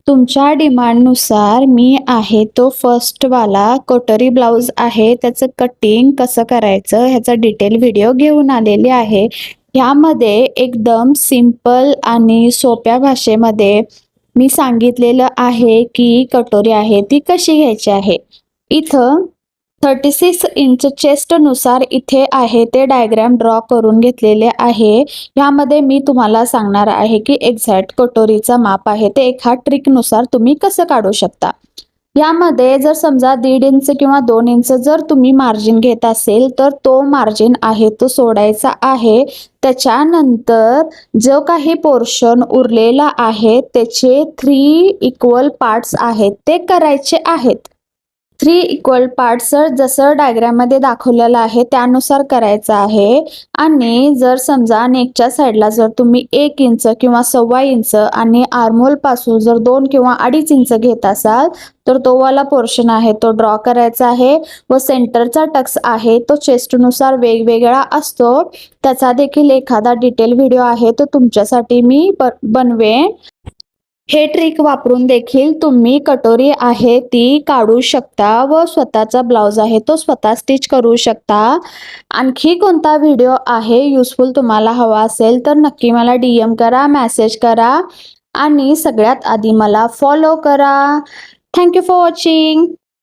तुमच्या डिमांडनुसार मी आहे तो फर्स्टवाला कटोरी ब्लाऊज आहे, त्याचं कटिंग कसं करायचं ह्याचा डिटेल व्हिडिओ घेऊन आलेले आहे. ह्यामध्ये एकदम सिंपल आणि सोप्या भाषेमध्ये मी सांगितलेलं आहे की कटोरी आहे ती कशी घ्यायची आहे. इथं 36 इंच चेस्टनुसार इथे आहे ते डायग्राम ड्रॉ करून घेतलेले आहे. ह्यामध्ये मी तुम्हाला सांगणार आहे की एक्झॅक्ट कटोरीचा माप आहे ते एका ट्रिकनुसार तुम्ही कसं काढू शकता. यामध्ये जर समजा 1.5 इंच किंवा 2 इंच जर तुम्ही मार्जिन घेत असेल तर तो मार्जिन आहे तो सोडायचा आहे. त्याच्यानंतर जो काही पोर्शन उरलेला आहे त्याचे 3 इक्वल पार्ट्स आहेत ते करायचे आहेत. 3 इक्वल पार्ट्स जसं डायग्राममध्ये दाखवलेलं आहे त्यानुसार करायचं आहे. आणि जर समजा नेकच्या साईडला जर तुम्ही 1 इंच किंवा 1.25 इंच आणि आर्महोल पासून जर 2 किंवा 2.5 इंच घेत असाल तर तो वाला पोर्शन आहे तो ड्रॉ करायचा आहे. व सेंटरचा टक्स आहे तो चेस्टनुसार वेगवेगळा असतो. त्याचा देखील एखादा डिटेल व्हिडिओ आहे तो तुमच्यासाठी मी बनवेन. हे ट्रिक वापरून देखील तुम्ही कटोरी आहे ती काढू शकता व स्वतःचा ब्लाउज आहे तो स्वतः स्टिच करू शकता. आणखी कोणता व्हिडिओ आहे युजफुल तुम्हाला हवा असेल तर नक्की मला DM करा, मेसेज करा आणि सगळ्यात आधी मला फॉलो करा. Thank you for watching.